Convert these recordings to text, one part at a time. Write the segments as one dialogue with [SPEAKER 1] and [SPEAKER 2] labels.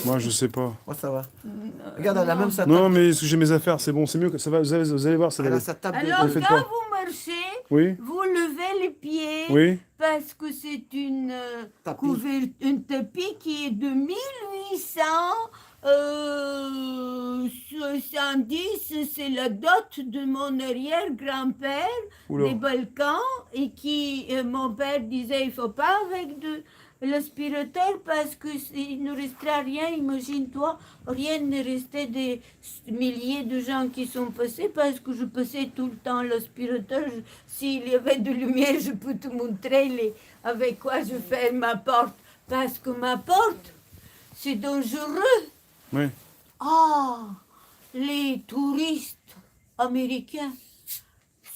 [SPEAKER 1] Moi, je sais pas.
[SPEAKER 2] Moi, ça va. Regarde, elle a même sa
[SPEAKER 1] Non,
[SPEAKER 2] table.
[SPEAKER 1] mais est-ce que j'ai mes affaires, c'est bon, c'est mieux que ça va. Vous allez voir, ça
[SPEAKER 2] Elle
[SPEAKER 1] va.
[SPEAKER 2] a sa table
[SPEAKER 3] Alors,
[SPEAKER 1] faites
[SPEAKER 3] quand
[SPEAKER 1] quoi
[SPEAKER 3] vous marchez,
[SPEAKER 1] Oui,
[SPEAKER 3] vous levez les pieds
[SPEAKER 1] oui.
[SPEAKER 3] parce que c'est une une tapis qui est de 1870. C'est la dot de mon arrière-grand-père
[SPEAKER 1] Oula.
[SPEAKER 3] des Balkans et qui, mon père disait, il faut pas avec de l'aspirateur parce que il ne restera rien. Imagine-toi, rien ne restait des milliers de gens qui sont passés parce que je passais tout le temps l'aspirateur. S'il y avait de lumière, je peux te montrer avec quoi je ferme ma porte. Parce que ma porte, c'est dangereux.
[SPEAKER 1] Oui.
[SPEAKER 3] Ah, les touristes américains,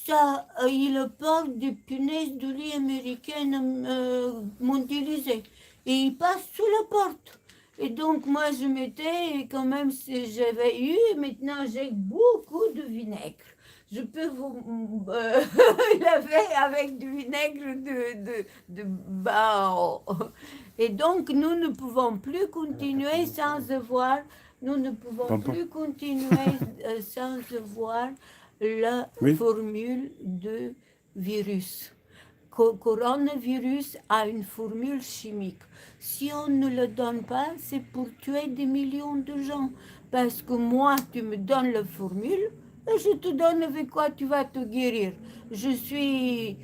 [SPEAKER 3] ça, ils portent des punaises de lit américaines mondialisées. Et ils passent sous la porte. Et donc, moi, je mettais, quand même, j'avais eu, maintenant, j'ai beaucoup de vinaigre. Je peux vous laver avec du vinaigre de bao. Et donc, nous ne pouvons plus continuer sans avoir, nous ne pouvons plus continuer sans avoir la formule de virus. Coronavirus a une formule chimique. Si on ne le donne pas, c'est pour tuer des millions de gens. Parce que moi, tu me donnes la formule, et je te donne avec quoi tu vas te guérir. Je suis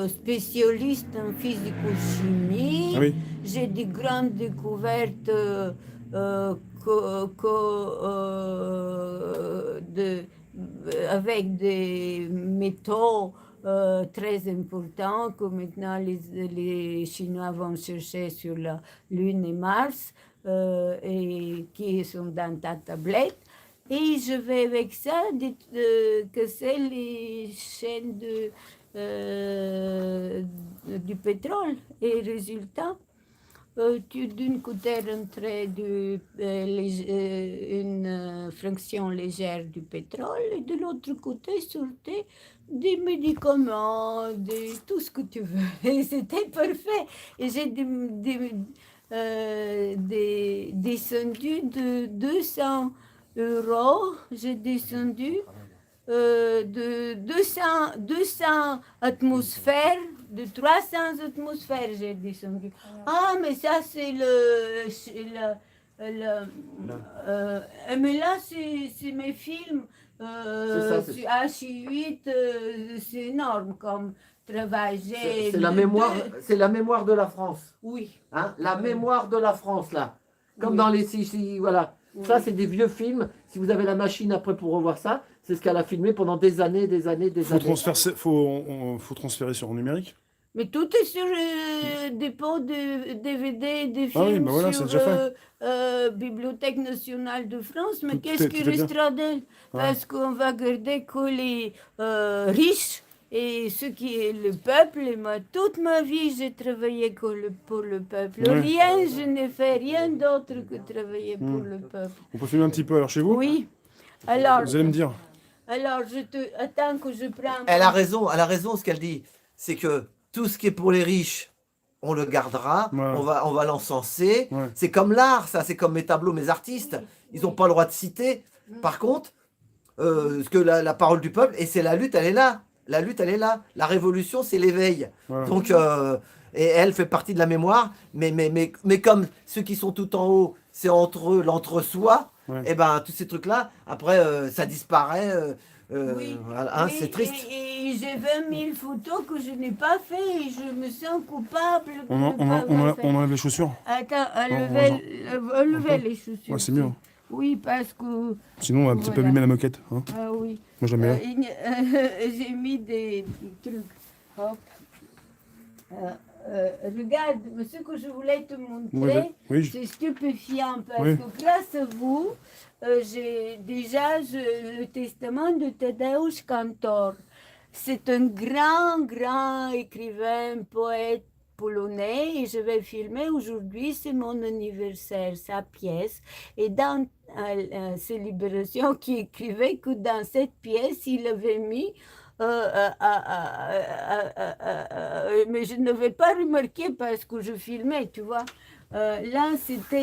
[SPEAKER 3] spécialiste en physico-chimie.
[SPEAKER 1] Oui.
[SPEAKER 3] J'ai des grandes découvertes avec des métaux très importants que maintenant les Chinois vont chercher sur la Lune et Mars et qui sont dans ta tablette. Et je vais avec ça casser les chaînes du pétrole. Et résultat, d'une côté rentrait une fraction légère du pétrole et de l'autre côté sortait des médicaments, tout ce que tu veux. Et c'était parfait. Et j'ai descendu de 200 euros, j'ai descendu de 200 atmosphères, de 300 atmosphères, j'ai descendu. Ah, mais ça, c'est mais là, c'est mes films. Sur H8, c'est énorme comme travail.
[SPEAKER 2] C'est la mémoire, c'est la mémoire de la France.
[SPEAKER 3] Oui.
[SPEAKER 2] Hein, la mémoire de la France, là. Comme dans les... Voilà. Oui. Ça, c'est des vieux films. Si vous avez la machine après pour revoir ça, c'est ce qu'elle a filmé pendant des années, des années, des années.
[SPEAKER 1] Faut transférer sur numérique.
[SPEAKER 3] Mais tout est sur des pots de DVD, des films
[SPEAKER 1] oui, bah voilà,
[SPEAKER 3] sur Bibliothèque nationale de France. Mais qu'est-ce qui restera d'elle? Parce qu'on va garder que les riches et ce qui est le peuple. Et moi, toute ma vie, j'ai travaillé pour le peuple. Rien, je n'ai fait rien d'autre que travailler pour le peuple.
[SPEAKER 1] On peut filmer un petit peu alors chez vous?
[SPEAKER 3] Oui. Alors,
[SPEAKER 1] vous allez me dire.
[SPEAKER 3] Alors, attends que je prenne...
[SPEAKER 2] Elle a raison ce qu'elle dit. C'est que tout ce qui est pour les riches, on le gardera, on va l'encenser. C'est comme l'art, ça, c'est comme mes tableaux, mes artistes. Ils n'ont pas le droit de citer. Par contre, ce que la parole du peuple, et c'est la lutte, elle est là. La lutte, elle est là. La révolution, c'est l'éveil. Donc, et elle fait partie de la mémoire. Mais comme ceux qui sont tout en haut, c'est entre eux, l'entre-soi, et ben tous ces trucs-là, après, ça disparaît. Voilà, c'est triste.
[SPEAKER 3] Et j'ai 20 000 photos que je n'ai pas fait et je me sens coupable.
[SPEAKER 1] On enlève les chaussures.
[SPEAKER 3] Attends, enlevez les chaussures.
[SPEAKER 1] Ouais, c'est mieux.
[SPEAKER 3] Oui, parce que...
[SPEAKER 1] Sinon, on va un petit peu abîmer la moquette. Hein.
[SPEAKER 3] Ah oui.
[SPEAKER 1] Moi, je la mets là.
[SPEAKER 3] J'ai mis des trucs. Hop. Regarde, ce que je voulais te montrer, c'est stupéfiant parce que grâce à vous, j'ai déjà le testament de Tadeusz Kantor. C'est un grand écrivain, poète polonais et je vais filmer aujourd'hui, c'est mon anniversaire, sa pièce. Et dans ces libérations qui écrivait que dans cette pièce, il avait mis mais je ne vais pas remarquer parce que je filmais, tu vois. Là, c'était